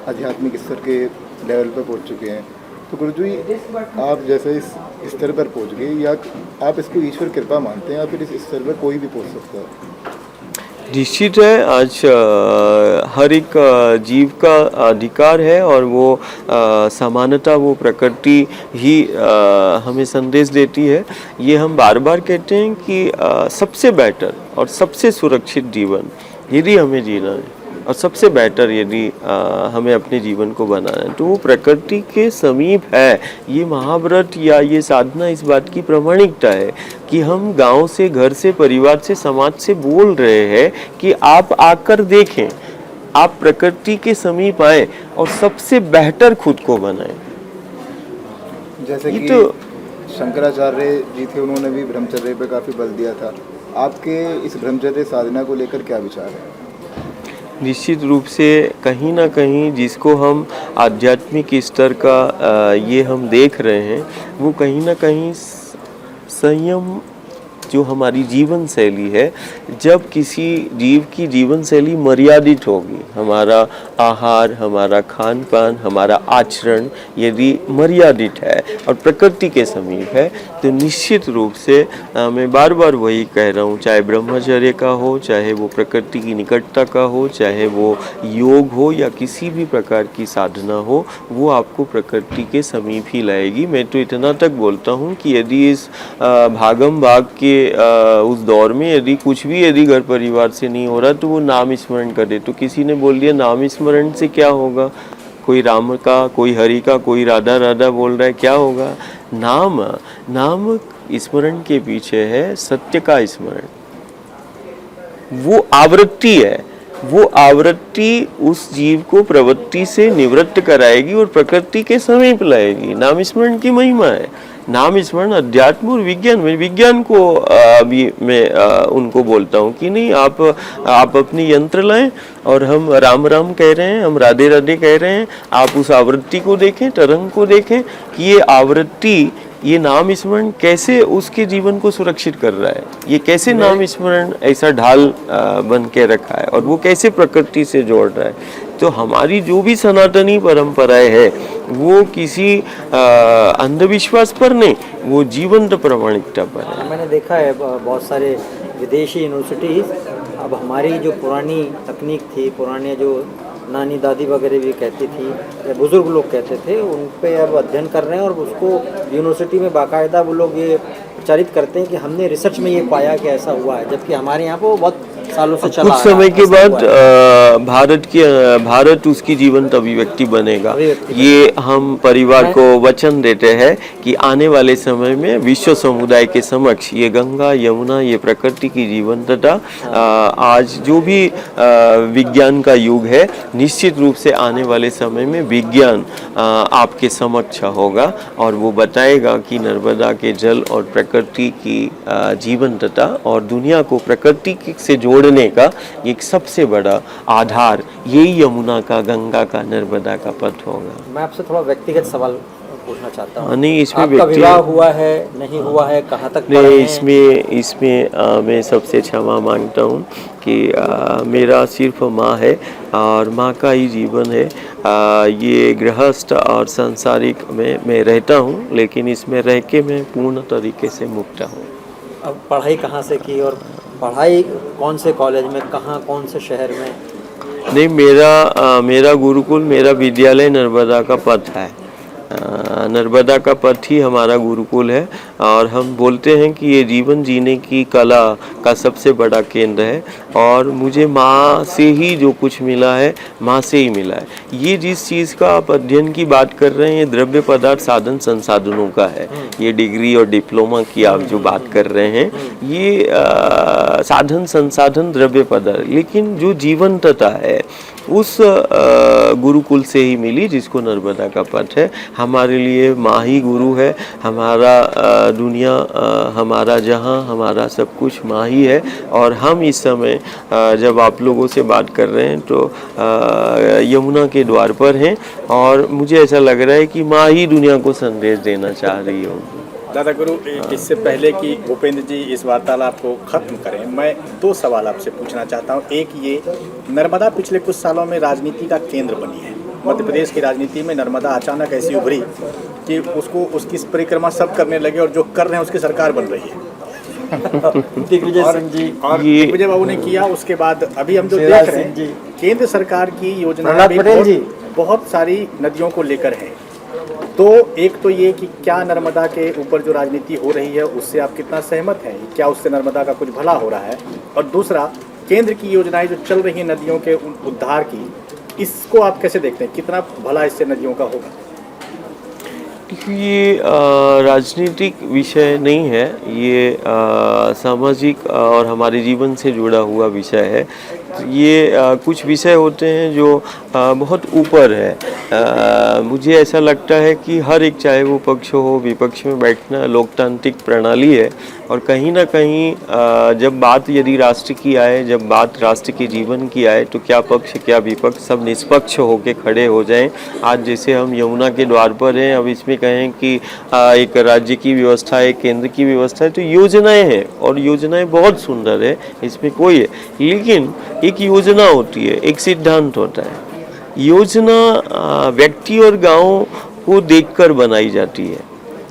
S9: आध्यात्मिक स्तर के लेवल पर पहुंच चुके हैं। तो गुरु जी आप जैसे इस स्तर पर पहुंच गए, या आप इसको ईश्वर कृपा मानते हैं या फिर इस स्तर पर कोई भी पहुंच सकता है?
S2: निश्चित है, आज हर एक जीव का अधिकार है और वो समानता वो प्रकृति ही हमें संदेश देती है। ये हम बार बार कहते हैं कि सबसे बेटर और सबसे सुरक्षित जीवन यदि हमें जीना है और सबसे बेटर यदि हमें अपने जीवन को बनाना है तो वो प्रकृति के समीप है। ये महाव्रत या ये साधना इस बात की प्रामाणिकता है कि हम गांव से, घर से, परिवार से, समाज से बोल रहे हैं कि आप आकर देखें, आप प्रकृति के समीप आए और सबसे बेहतर खुद को बनाएं।
S9: जैसे कि
S2: तो
S9: शंकराचार्य जी थे, उन्होंने भी ब्रह्मचर्य पे काफ़ी बल दिया था। आपके इस ब्रह्मचर्य साधना को लेकर क्या विचार है?
S2: निश्चित रूप से कहीं ना कहीं जिसको हम आध्यात्मिक स्तर का ये हम देख रहे हैं वो कहीं ना कहीं संयम जो हमारी जीवन शैली है, जब किसी जीव की जीवन शैली मर्यादित होगी, हमारा आहार, हमारा खान पान, हमारा आचरण यदि मर्यादित है और प्रकृति के समीप है तो निश्चित रूप से मैं बार बार वही कह रहा हूँ, चाहे ब्रह्मचर्य का हो, चाहे वो प्रकृति की निकटता का हो, चाहे वो योग हो या किसी भी प्रकार की साधना हो, वो आपको प्रकृति के समीप ही लाएगी। मैं तो इतना तक बोलता हूँ कि यदि इस भागम भाग के उस दौर में यदि घर परिवार से नहीं हो रहा तो वो नाम स्मरण करे। तो किसी ने बोल दिया नाम स्मरण से क्या होगा, कोई राम का, कोई हरि का, कोई राधा राधा बोल रहा है, क्या होगा? नाम स्मरण के पीछे है सत्य का स्मरण, वो आवृत्ति है, वो आवृत्ति उस जीव को प्रवृत्ति से निवृत्त कराएगी और प्रकृति के समीप लाएगी। नाम स्मरण की महिमा है। नाम स्मरण अध्यात्म और विज्ञान में, विज्ञान को अभी मैं उनको बोलता हूँ कि नहीं, आप अपनी यंत्र लाएं और हम राम राम कह रहे हैं, हम राधे राधे कह रहे हैं, आप उस आवृत्ति को देखें, तरंग को देखें कि ये आवृत्ति, ये नाम स्मरण कैसे उसके जीवन को सुरक्षित कर रहा है, ये कैसे नाम स्मरण ऐसा ढाल बन के रखा है और वो कैसे प्रकृति से जोड़ रहा है। तो हमारी जो भी सनातनी परंपराएं है वो किसी अंधविश्वास पर नहीं, वो जीवंत प्रामाणिकता पर है।
S1: मैंने देखा है बहुत सारे विदेशी यूनिवर्सिटीज अब हमारी जो पुरानी तकनीक थी, पुराने जो नानी दादी वगैरह भी कहती थी या बुजुर्ग लोग कहते थे, उन पे अब अध्ययन कर रहे हैं और उसको यूनिवर्सिटी में बाकायदा वो लोग ये प्रचारित करते हैं कि हमने रिसर्च में ये पाया कि ऐसा हुआ है, जबकि हमारे यहाँ पर वो बहुत सालों से चला।
S2: कुछ समय के बाद भारत उसकी जीवंत अभिव्यक्ति बनेगा। ये हम परिवार को वचन देते हैं कि आने वाले समय में विश्व समुदाय के समक्ष ये गंगा यमुना, ये प्रकृति की जीवंतता, आज जो भी विज्ञान का युग है, निश्चित रूप से आने वाले समय में विज्ञान आपके समक्ष होगा और वो बताएगा कि नर्मदा के जल और प्रकृति की जीवंतता और दुनिया को प्रकृति से जोड़ने का एक सबसे बड़ा आधार यही यमुना का, गंगा का, नर्मदा का पथ होगा।
S1: मैं आपसे थोड़ा व्यक्तिगत सवाल पूछना चाहता हूँ।
S2: नहीं, इसमें
S1: आपका विवाह हुआ है, नहीं हुआ है, कहाँ तक पढ़े
S2: नहीं, इसमें मैं सबसे क्षमा मांगता हूँ कि मेरा सिर्फ माँ है और माँ का ही जीवन है। ये गृहस्थ और सांसारिक में मैं रहता हूँ, लेकिन इसमें रह के मैं पूर्ण तरीके से मुक्त हूँ।
S1: अब पढ़ाई कहाँ से की और पढ़ाई कौन से कॉलेज में, कहाँ, कौन से शहर में?
S2: नहीं, मेरा गुरुकुल, मेरा विद्यालय नर्मदा का पथ है। नर्मदा का पथ ही हमारा गुरुकुल है और हम बोलते हैं कि ये जीवन जीने की कला का सबसे बड़ा केंद्र है और मुझे माँ से ही जो कुछ मिला है, माँ से ही मिला है। ये जिस चीज़ का आप अध्ययन की बात कर रहे हैं, ये द्रव्य पदार्थ साधन संसाधनों का है। ये डिग्री और डिप्लोमा की आप जो बात कर रहे हैं, ये साधन संसाधन द्रव्य पदार्थ, लेकिन जो जीवंतता है उस गुरुकुल से ही मिली, जिसको नर्मदा का पथ है। हमारे लिए माँ ही गुरु है, हमारा दुनिया, हमारा जहाँ, हमारा सब कुछ माँ ही है। और हम इस समय जब आप लोगों से बात कर रहे हैं तो यमुना के द्वार पर हैं और मुझे ऐसा लग रहा है कि माँ ही दुनिया को संदेश देना चाह रही होगी।
S3: दादा गुरु, इससे पहले कि भूपेंद्र जी इस वार्तालाप को खत्म करें, मैं दो सवाल आपसे पूछना चाहता हूं। एक ये, नर्मदा पिछले कुछ सालों में राजनीति का केंद्र बनी है। मध्य प्रदेश की राजनीति में नर्मदा अचानक ऐसी उभरी कि उसकी परिक्रमा सब करने लगे और जो कर रहे हैं उसकी सरकार बन रही है।
S1: दिग्विजय सिंह जी
S3: और दिग्विजय बाबू ने किया। उसके बाद अभी हम जो देख रहे हैं, केंद्र सरकार की योजना बहुत सारी नदियों को लेकर है। तो एक तो ये कि क्या नर्मदा के ऊपर जो राजनीति हो रही है उससे आप कितना सहमत हैं, क्या उससे नर्मदा का कुछ भला हो रहा है? और दूसरा, केंद्र की योजनाएं जो चल रही हैं नदियों के उद्धार की, इसको आप कैसे देखते हैं, कितना भला इससे नदियों का होगा?
S2: ये राजनीतिक विषय नहीं है, ये सामाजिक और हमारे जीवन से जुड़ा हुआ विषय है। ये कुछ विषय होते हैं जो बहुत ऊपर है। मुझे ऐसा लगता है कि हर एक, चाहे वो पक्ष हो विपक्ष में बैठना लोकतांत्रिक प्रणाली है और कहीं ना कहीं जब बात यदि राष्ट्र की आए, जब बात राष्ट्र के जीवन की आए, तो क्या पक्ष क्या विपक्ष सब निष्पक्ष होकर खड़े हो जाएं। आज जैसे हम यमुना के द्वार पर हैं, अब इसमें कहें कि एक राज्य की व्यवस्था है, केंद्र की व्यवस्था है, तो योजनाएं हैं और योजनाएं बहुत सुंदर है, इसमें कोई है। लेकिन एक योजना होती है, एक सिद्धांत होता है। योजना व्यक्ति और गांव को देखकर बनाई जाती है।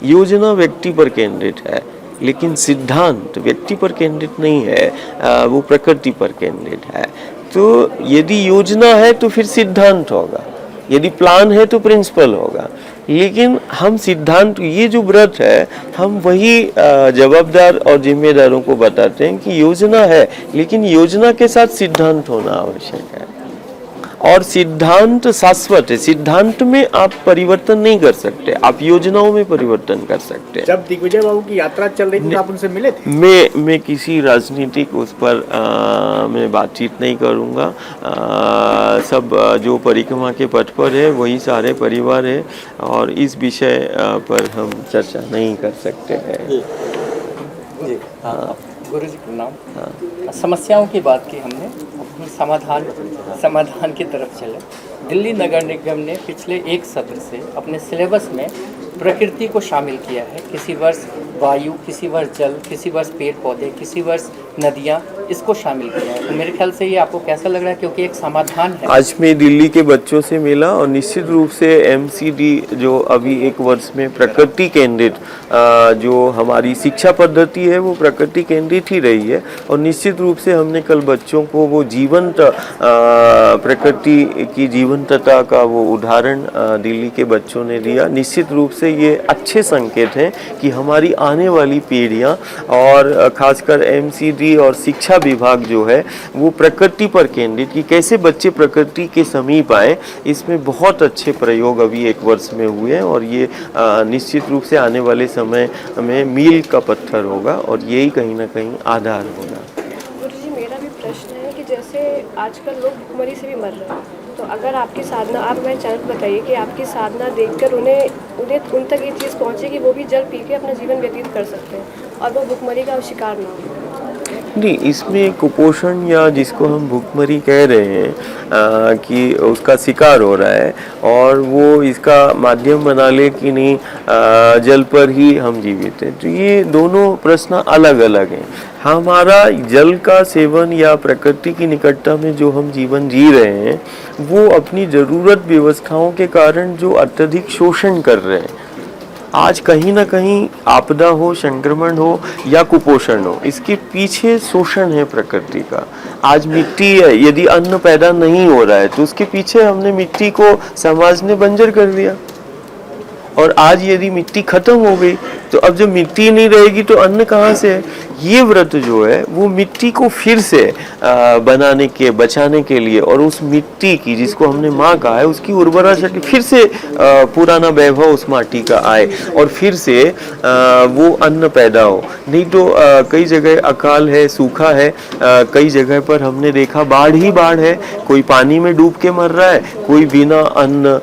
S2: योजना व्यक्ति पर केंद्रित है, लेकिन सिद्धांत व्यक्ति पर केंद्रित नहीं है, वो प्रकृति पर केंद्रित है। तो यदि योजना है तो फिर सिद्धांत होगा, यदि प्लान है तो प्रिंसिपल होगा। लेकिन हम सिद्धांत, ये जो व्रत है, हम वही जवाबदार और जिम्मेदारों को बताते हैं कि योजना है, लेकिन योजना के साथ सिद्धांत होना आवश्यक है। और सिद्धांत शाश्वत है। सिद्धांत में आप परिवर्तन नहीं कर सकते, आप योजनाओं में परिवर्तन कर सकते हैं।
S3: जब दिग्विजय बाबू की यात्रा चल रही थी तो आप उनसे मिले थे?
S2: मैं किसी राजनीतिक उस पर मैं बातचीत नहीं करूंगा। सब जो परिक्रमा के पथ पर है वही सारे परिवार है और इस विषय पर हम चर्चा नहीं कर सकते हैं।
S8: जी हाँ, गुरु जी प्रणाम। समस्याओं की बात की हमने, समाधान की तरफ चले। दिल्ली नगर निगम ने पिछले एक सत्र से अपने सिलेबस में प्रकृति को शामिल किया है। किसी वर्ष वायु, किसी वर्ष जल, किसी वर्ष पेड़ पौधे, किसी वर्ष नदियाँ, इसको शामिल किया है। तो मेरे ख्याल से ये आपको कैसा लग रहा है, क्योंकि एक समाधान है।
S2: आज मैं दिल्ली के बच्चों से मिला और निश्चित रूप से MCD जो अभी एक वर्ष में प्रकृति केंद्रित जो हमारी शिक्षा पद्धति है वो प्रकृति केंद्रित ही रही है और निश्चित रूप से हमने कल बच्चों को वो जीवंत प्रकृति की जीवंतता का वो उदाहरण दिल्ली के बच्चों ने दिया। निश्चित रूप से ये अच्छे संकेत हैं कि हमारी आने वाली पीढ़ियाँ और खासकर MCD और शिक्षा विभाग जो है वो प्रकृति पर केंद्रित कि कैसे बच्चे प्रकृति के समीप आए, इसमें बहुत अच्छे प्रयोग अभी एक वर्ष में हुए हैं और ये निश्चित रूप से आने वाले समय में मील का पत्थर होगा और यही कहीं ना कहीं आधार होगा।
S10: गुरुजी, मेरा भी प्रश्न है कि जैसे आजकल लोग भूखमरी से भी मर रहे हैं, तो अगर आपकी साधना, आप मेरे चैनल बताइए कि आपकी साधना देखकर उन्हें उन तक ये चीज़ पहुँचे कि वो भी जल पी के अपना जीवन व्यतीत कर सकते हैं और वो भूखमरी का शिकार ना हो।
S2: नहीं, इसमें कुपोषण या जिसको हम भूखमरी कह रहे हैं कि उसका शिकार हो रहा है और वो इसका माध्यम बना ले कि नहीं जल पर ही हम जीवित हैं, तो ये दोनों प्रश्न अलग अलग हैं। हमारा जल का सेवन या प्रकृति की निकटता में जो हम जीवन जी रहे हैं वो अपनी ज़रूरत व्यवस्थाओं के कारण जो अत्यधिक शोषण कर रहे हैं। आज कहीं ना कहीं आपदा हो, संक्रमण हो या कुपोषण हो, इसके पीछे शोषण है प्रकृति का। आज मिट्टी है, यदि अन्न पैदा नहीं हो रहा है तो उसके पीछे हमने मिट्टी को समाज ने बंजर कर दिया और आज यदि मिट्टी खत्म हो गई तो अब जब मिट्टी नहीं रहेगी तो अन्न कहाँ से है। ये व्रत जो है वो मिट्टी को फिर से बनाने के, बचाने के लिए और उस मिट्टी की जिसको हमने माँ कहा है उसकी उर्वरा शक्ति फिर से पुराना वैभव उस माटी का आए और फिर से वो अन्न पैदा हो। नहीं तो कई जगह अकाल है, सूखा है, कई जगह पर हमने देखा बाढ़ ही बाढ़ है, कोई पानी में डूब के मर रहा है, कोई बिना अन्न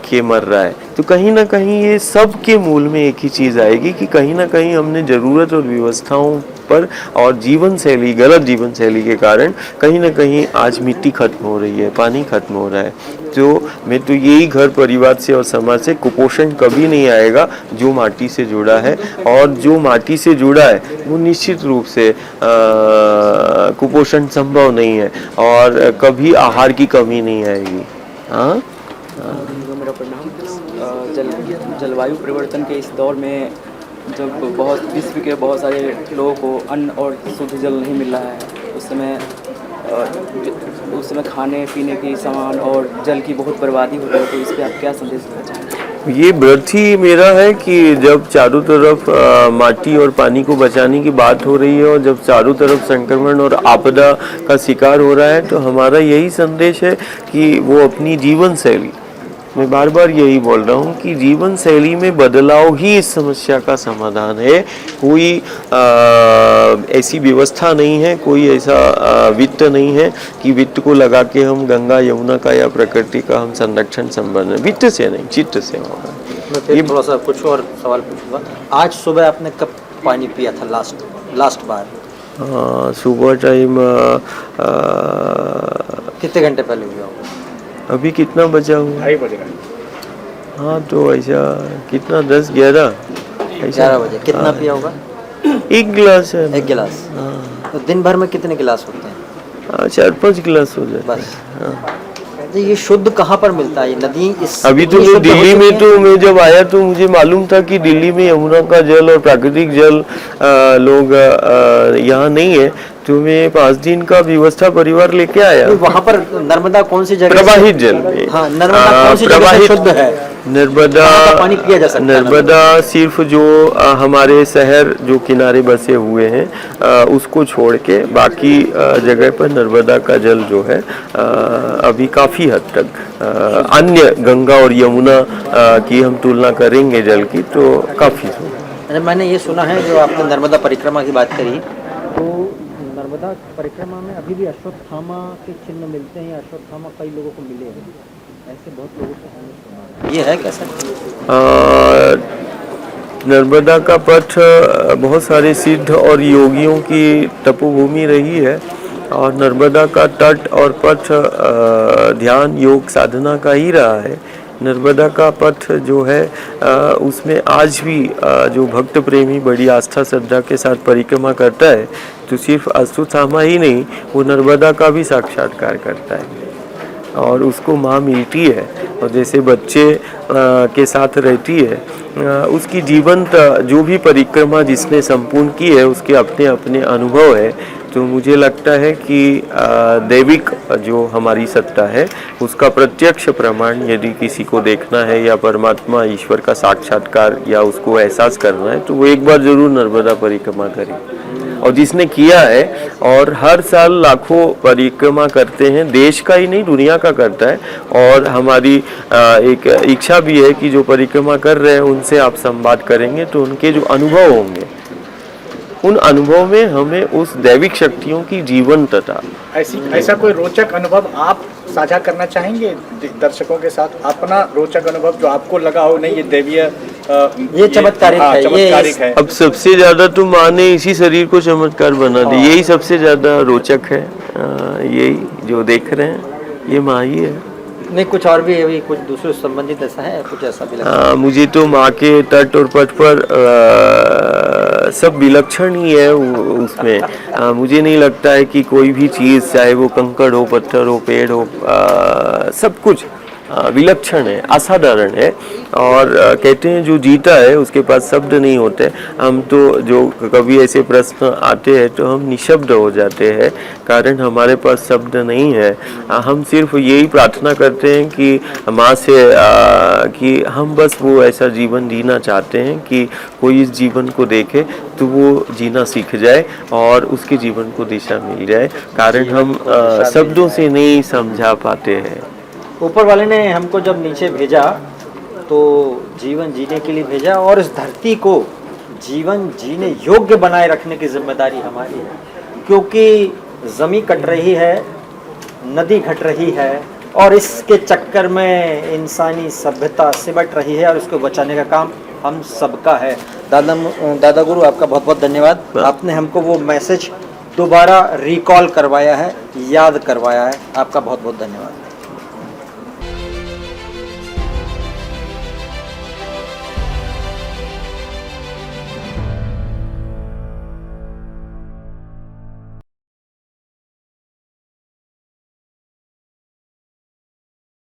S2: के मर रहा है। तो कहीं ना कहीं ये सब के मूल में एक ही चीज़ आएगी कि कहीं ना कहीं हमने ज़रूरत और व्यवस्थाओं पर और जीवन शैली, गलत जीवन शैली के कारण कहीं ना कहीं आज मिट्टी खत्म हो रही है, पानी खत्म हो रहा है। तो मैं तो यही घर परिवार से और समाज से, कुपोषण कभी नहीं आएगा जो माटी से जुड़ा है और जो माटी से जुड़ा है वो निश्चित रूप से कुपोषण संभव नहीं है और कभी आहार की कमी नहीं आएगी। हाँ,
S8: मेरा प्रणाम। जलवायु परिवर्तन के इस दौर में जब बहुत विश्व के बहुत सारे लोगों को अन्न और शुद्ध जल नहीं मिल रहा है, उस समय खाने पीने की सामान और जल की बहुत बर्बादी हो रही है, तो इस पर आप क्या संदेश देना चाहेंगे?
S2: ये व्रत ही मेरा है कि जब चारों तरफ माटी और पानी को बचाने की बात हो रही है और जब चारों तरफ संक्रमण और आपदा का शिकार हो रहा है तो हमारा यही संदेश है कि वो अपनी जीवन शैली, मैं बार बार यही बोल रहा हूँ कि जीवन शैली में बदलाव ही इस समस्या का समाधान है। कोई ऐसी व्यवस्था नहीं है, कोई ऐसा वित्त नहीं है कि वित्त को लगा के हम गंगा यमुना का या प्रकृति का हम संरक्षण संबंध, वित्त से नहीं, चित्त से होगा।
S1: मैं फिर थोड़ा सा कुछ और सवाल पूछूंगा। आज सुबह आपने कब पानी पिया था लास्ट बार?
S2: सुबह टाइम
S1: कितने घंटे पहले हुआ होगा?
S2: अभी कितना बचा हुआ?
S3: 2:30 बज रहा।
S2: हाँ, तो ऐसा कितना 10-11
S1: बजे। कितना पिया होगा?
S2: 1 गिलास है।
S1: 1 गिलास? हाँ। तो दिन भर में कितने गिलास होते हैं?
S2: 4-5 गिलास हो जाए
S1: बस। हाँ। तो ये शुद्ध कहाँ पर मिलता है? नदी इस
S2: अभी तो मैं दिल्ली में, तो मैं जब आया तो मुझे मालूम था कि दिल्ली में यमुना का जल और प्राकृतिक जल लोग यहाँ नहीं है, तो मैं 5 दिन का व्यवस्था परिवार लेके आया।
S1: वहाँ पर नर्मदा कौन सी जगह?
S2: प्रवाहित जल में।
S1: हाँ, नर्मदा कौन सी जगह शुद्ध है?
S2: नर्मदा
S1: कहाँ का पानी पिया जा सकता है?
S2: नर्मदा सिर्फ जो हमारे शहर जो किनारे बसे हुए हैं उसको छोड़ के बाकी जगह पर नर्मदा का जल जो है अभी काफ़ी हद तक अन्य गंगा और यमुना की हम तुलना करेंगे जल की तो काफ़ी।
S1: अरे मैंने ये सुना है, जो आपने नर्मदा परिक्रमा की बात करी, तो नर्मदा परिक्रमा में अभी भी अश्वत्थामा के चिन्ह मिलते हैं, या अश्वत्थामा कई लोगों को मिले हैं, ऐसे बहुत लोगों से हमने सुना है। ये है कैसा?
S2: नर्मदा का पथ बहुत सारे सिद्ध और योगियों की तपोभूमि रही है और नर्मदा का तट और पथ ध्यान योग साधना का ही रहा है। नर्मदा का पथ जो है उसमें आज भी जो भक्त प्रेमी बड़ी आस्था श्रद्धा के साथ परिक्रमा करता है तो सिर्फ अश्वत्थामा ही नहीं, वो नर्मदा का भी साक्षात्कार करता है और उसको माँ मिलती है और जैसे बच्चे के साथ रहती है। उसकी जीवंत जो भी परिक्रमा जिसने संपूर्ण की है उसके अपने अपने अनुभव है। तो मुझे लगता है कि दैविक जो हमारी सत्ता है उसका प्रत्यक्ष प्रमाण यदि किसी को देखना है या परमात्मा ईश्वर का साक्षात्कार या उसको एहसास करना है तो वो एक बार जरूर नर्मदा परिक्रमा करे। और जिसने किया है और हर साल लाखों परिक्रमा करते हैं, देश का ही नहीं दुनिया का करता है। और हमारी एक इच्छा भी है कि जो परिक्रमा कर रहे हैं उनसे आप संवाद करेंगे तो उनके जो अनुभव होंगे उन अनुभव में हमें उस दैविक शक्तियों की जीवंतता,
S3: ऐसा कोई रोचक अनुभव आप साझा करना चाहेंगे दर्शकों के साथ? अपना रोचक अनुभव जो आपको लगा हो, नहीं ये दैवीय
S1: ये चमत्कारिक है,
S3: चमत्कारिक है।
S2: अब सबसे ज्यादा तो माँ ने इसी शरीर को चमत्कार बना दिया, यही सबसे ज्यादा रोचक है। यही जो देख रहे हैं ये माँ ही है।
S1: नहीं, कुछ और भी अभी कुछ दूसरे संबंधित ऐसा है, कुछ ऐसा भी लगता है?
S2: मुझे तो माँ के तट और पथ पर सब विलक्षण ही है उसमें। मुझे नहीं लगता है कि कोई भी चीज़, चाहे वो कंकड़ हो, पत्थर हो, पेड़ हो, सब कुछ विलक्षण है, असाधारण है। और कहते हैं जो जीता है उसके पास शब्द नहीं होते। हम तो जो कभी ऐसे प्रश्न आते हैं तो हम निशब्द हो जाते हैं, कारण हमारे पास शब्द नहीं है। हम सिर्फ यही प्रार्थना करते हैं कि माँ से कि हम बस वो ऐसा जीवन जीना चाहते हैं कि कोई इस जीवन को देखे तो वो जीना सीख जाए और उसके जीवन को दिशा मिल जाए, कारण हम शब्दों से नहीं समझा पाते हैं।
S1: ऊपर वाले ने हमको जब नीचे भेजा तो जीवन जीने के लिए भेजा और इस धरती को जीवन जीने योग्य बनाए रखने की जिम्मेदारी हमारी है, क्योंकि ज़मीं कट रही है, नदी घट रही है और इसके चक्कर में इंसानी सभ्यता सिमट रही है और इसको बचाने का काम हम सबका है। दादा गुरु, आपका बहुत बहुत धन्यवाद। आपने हमको वो मैसेज दोबारा रिकॉल करवाया है, याद करवाया है। आपका बहुत बहुत धन्यवाद।